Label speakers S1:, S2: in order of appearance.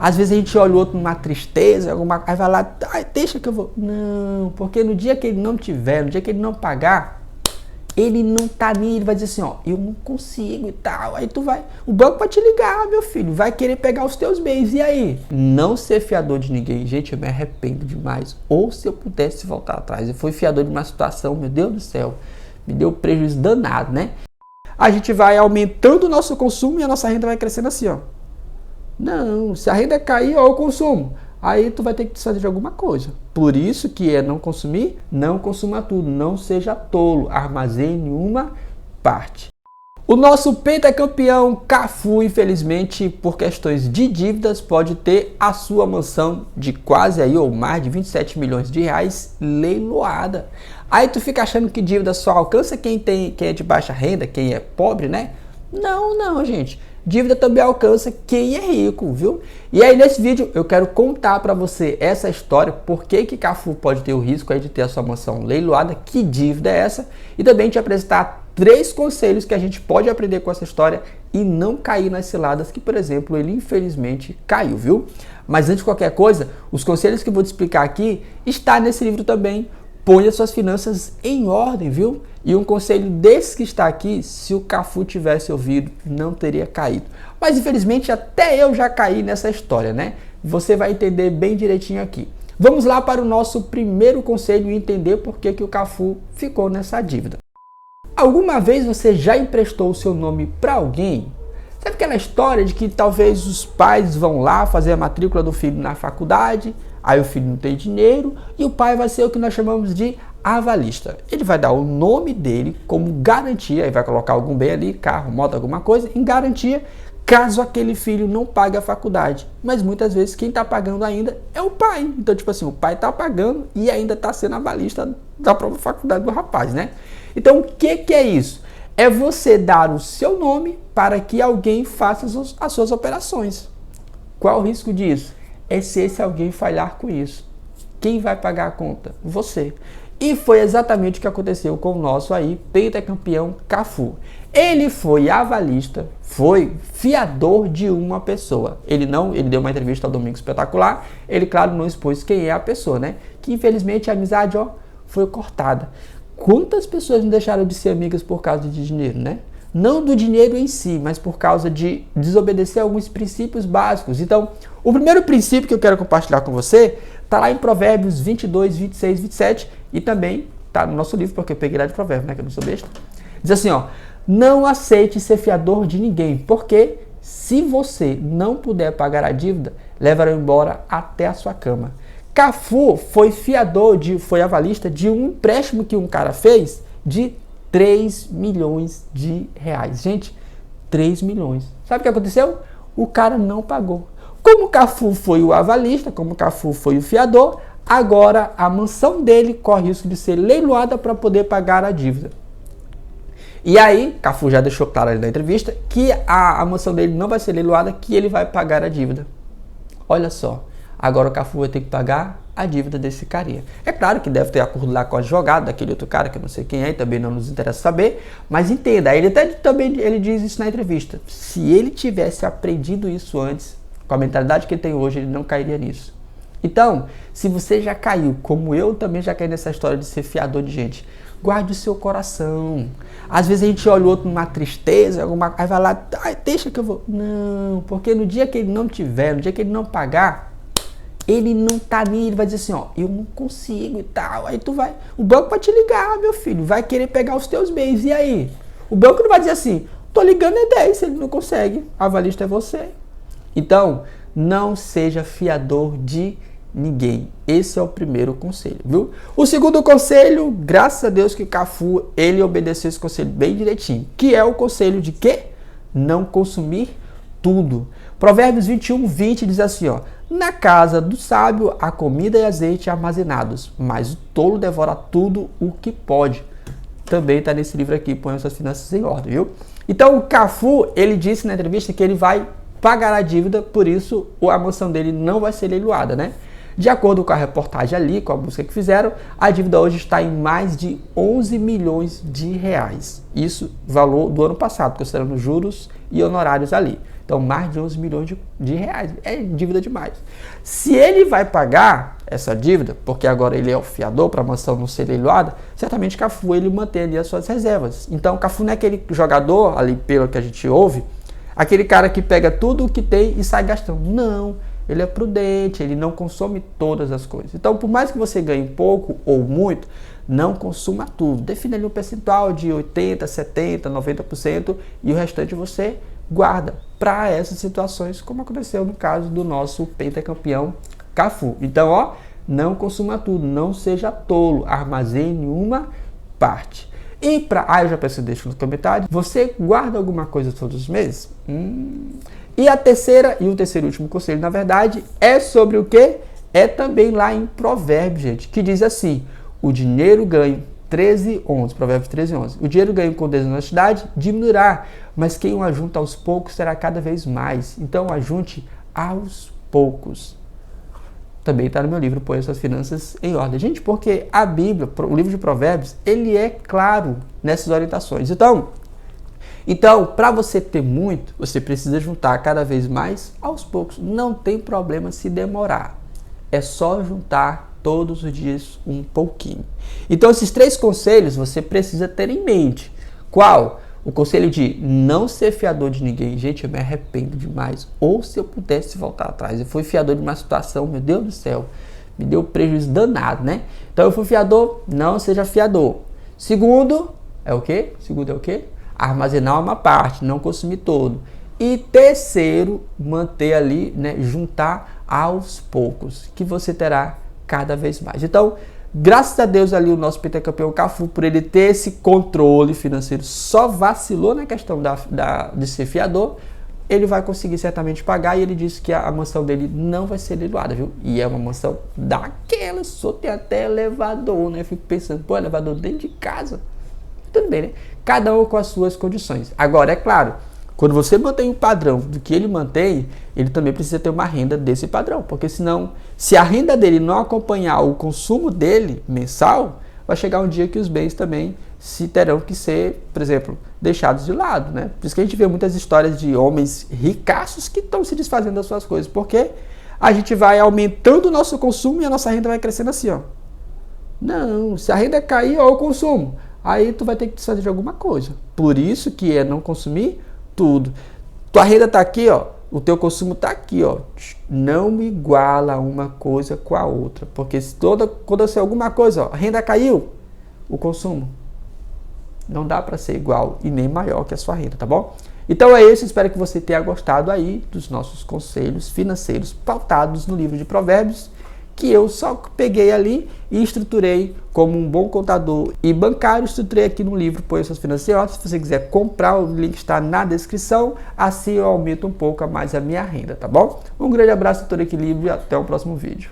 S1: Às vezes a gente olha o outro numa tristeza, aí vai lá, deixa que eu vou. Não, porque no dia que ele não tiver, no dia que ele não pagar, ele não tá nem, ele vai dizer assim, ó, eu não consigo e tal. Aí tu vai, o banco vai te ligar, meu filho, vai querer pegar os teus bens. E aí? Não ser fiador de ninguém. Gente, eu me arrependo demais. Ou se eu pudesse voltar atrás. Eu fui fiador de uma situação, meu Deus do céu, me deu prejuízo danado, né? A gente vai aumentando o nosso consumo e a nossa renda vai crescendo assim, ó. Não, se a renda cair, ó, o consumo. Aí tu vai ter que desfazer de alguma coisa. Por isso que é não consumir, não consuma tudo. Não seja tolo, armazene uma parte. O nosso pentacampeão Cafu, infelizmente, por questões de dívidas, pode ter a sua mansão de quase aí, ou mais de 27 milhões de reais leiloada. Aí tu fica achando que dívida só alcança quem é de baixa renda, quem é pobre, né? Não, gente. Dívida também alcança quem é rico, viu? E aí nesse vídeo eu quero contar para você essa história, por que Cafu pode ter o risco aí de ter a sua mansão leiloada, que dívida é essa, e também te apresentar 3 conselhos que a gente pode aprender com essa história e não cair nas ciladas que, por exemplo, ele infelizmente caiu, viu? Mas antes de qualquer coisa, os conselhos que eu vou te explicar aqui está nesse livro também. Ponha suas finanças em ordem, viu? E um conselho desse que está aqui, se o Cafu tivesse ouvido, não teria caído. Mas infelizmente até eu já caí nessa história, né? Você vai entender bem direitinho aqui. Vamos lá para o nosso primeiro conselho e entender por que o Cafu ficou nessa dívida. Alguma vez você já emprestou o seu nome para alguém? Sabe aquela história de que talvez os pais vão lá fazer a matrícula do filho na faculdade, aí o filho não tem dinheiro e o pai vai ser o que nós chamamos de avalista. Ele vai dar o nome dele como garantia, aí vai colocar algum bem ali, carro, moto, alguma coisa, em garantia, caso aquele filho não pague a faculdade. Mas muitas vezes quem está pagando ainda é o pai. Então, tipo assim, o pai está pagando e ainda está sendo avalista da própria faculdade do rapaz, né? Então, o que é isso? É você dar o seu nome para que alguém faça as suas operações. Qual o risco disso? É se esse alguém falhar com isso. Quem vai pagar a conta? Você. E foi exatamente o que aconteceu com o nosso aí, pentacampeão Cafu. Ele foi avalista, foi fiador de uma pessoa. Ele deu uma entrevista ao Domingo Espetacular, ele, claro, não expôs quem é a pessoa, né? Que infelizmente a amizade, ó, foi cortada. Quantas pessoas não deixaram de ser amigas por causa de dinheiro, né? Não do dinheiro em si, mas por causa de desobedecer alguns princípios básicos. Então, o primeiro princípio que eu quero compartilhar com você está lá em Provérbios 22, 26, 27 e também está no nosso livro, porque eu peguei lá de Provérbios, né, que eu não sou besta. Diz assim, ó, não aceite ser fiador de ninguém, porque se você não puder pagar a dívida, levarão embora até a sua cama. Cafu foi foi avalista de um empréstimo que um cara fez de 3 milhões de reais. Gente, 3 milhões. Sabe o que aconteceu? O cara não pagou. Como o Cafu foi o avalista, como o Cafu foi o fiador, agora a mansão dele corre risco de ser leiloada para poder pagar a dívida. E aí, Cafu já deixou claro ali na entrevista que a mansão dele não vai ser leiloada, que ele vai pagar a dívida. Olha só. Agora o Cafu vai ter que pagar a dívida desse carinha. É claro que deve ter acordo lá com o advogado daquele outro cara, que eu não sei quem é, e também não nos interessa saber, mas entenda, ele diz isso na entrevista. Se ele tivesse aprendido isso antes, com a mentalidade que ele tem hoje, ele não cairia nisso. Então, se você já caiu, como eu também já caí nessa história de ser fiador de gente, guarde o seu coração. Às vezes a gente olha o outro numa tristeza, aí vai lá, deixa que eu vou. Não, porque no dia que ele não tiver, no dia que ele não pagar, ele não tá nem, ele vai dizer assim, ó, eu não consigo e tal. Aí tu vai, o banco vai te ligar, meu filho, vai querer pegar os teus bens. E aí? O banco não vai dizer assim, tô ligando é 10, se ele não consegue, a avalista é você. Então, não seja fiador de ninguém. Esse é o primeiro conselho, viu? O segundo conselho, graças a Deus que o Cafu, ele obedeceu esse conselho bem direitinho, que é o conselho de quê? Não consumir tudo. Provérbios 21, 20 diz assim, ó, na casa do sábio há comida e azeite armazenados, mas o tolo devora tudo o que pode. Também está nesse livro aqui, Põe suas finanças em ordem, viu? Então o Cafu, ele disse na entrevista que ele vai pagar a dívida, por isso a mansão dele não vai ser leiloada, né? De acordo com a reportagem ali, com a busca que fizeram, a dívida hoje está em mais de 11 milhões de reais. Isso, valor do ano passado, considerando juros e honorários ali. Então, mais de 11 milhões de reais. É dívida demais. Se ele vai pagar essa dívida, porque agora ele é o fiador para a mansão não ser leiloada, certamente Cafu ele mantém ali as suas reservas. Então, Cafu não é aquele jogador, ali pelo que a gente ouve, aquele cara que pega tudo o que tem e sai gastando. Não. Ele é prudente, ele não consome todas as coisas. Então, por mais que você ganhe pouco ou muito, não consuma tudo. Defina ali um percentual de 80%, 70%, 90% e o restante você guarda para essas situações, como aconteceu no caso do nosso pentacampeão Cafu. Então, ó, não consuma tudo, não seja tolo, armazene uma parte. E para... eu já peço, deixa nos comentários. Você guarda alguma coisa todos os meses? E a terceira, e o terceiro e último conselho, na verdade, é sobre o quê? É também lá em Provérbios, gente, que diz assim: o dinheiro ganho, 13:11, Provérbios 13:11. O dinheiro ganho com desonestidade diminuirá, mas quem o ajunta aos poucos será cada vez mais. Então, ajunte aos poucos. Também está no meu livro, Põe Suas Finanças em Ordem. Gente, porque a Bíblia, o livro de Provérbios, ele é claro nessas orientações. Então, para você ter muito, você precisa juntar cada vez mais aos poucos. Não tem problema se demorar. É só juntar todos os dias um pouquinho. Então, esses 3 conselhos você precisa ter em mente. Qual? O conselho de não ser fiador de ninguém. Gente, eu me arrependo demais. Ou se eu pudesse voltar atrás. Eu fui fiador de uma situação, meu Deus do céu, me deu prejuízo danado, né? Então, eu fui fiador, não seja fiador. Segundo, é o quê? Armazenar uma parte, não consumir todo. E terceiro, manter ali, né, juntar aos poucos, que você terá cada vez mais. Então, graças a Deus ali o nosso pentacampeão Cafu, por ele ter esse controle financeiro, só vacilou na questão de ser fiador, ele vai conseguir certamente pagar, e ele disse que a mansão dele não vai ser leiloada, viu? E é uma mansão daquela, só tem até elevador, né? Eu fico pensando, pô, elevador dentro de casa. Tudo bem, né? Cada um com as suas condições. Agora, é claro, quando você mantém o padrão do que ele mantém, ele também precisa ter uma renda desse padrão. Porque senão, se a renda dele não acompanhar o consumo dele mensal, vai chegar um dia que os bens também terão que ser, por exemplo, deixados de lado, né? Por isso que a gente vê muitas histórias de homens ricaços que estão se desfazendo das suas coisas. Porque a gente vai aumentando o nosso consumo e a nossa renda vai crescendo assim, ó. Não, se a renda cair, ó, o consumo, aí tu vai ter que desfazer de alguma coisa. Por isso que é não consumir tudo. Tua renda tá aqui, ó, o teu consumo tá aqui, ó. Não iguala uma coisa com a outra, porque se quando acontecer alguma coisa, ó, a renda caiu, o consumo não dá para ser igual e nem maior que a sua renda, tá bom? Então é isso, espero que você tenha gostado aí dos nossos conselhos financeiros pautados no livro de Provérbios, que eu só peguei ali e estruturei como um bom contador e bancário. Estruturei aqui no livro Põe Suas Finanças em Ordem. Se você quiser comprar, o link está na descrição. Assim eu aumento um pouco a mais a minha renda, tá bom? Um grande abraço, todo equilíbrio, e até o próximo vídeo.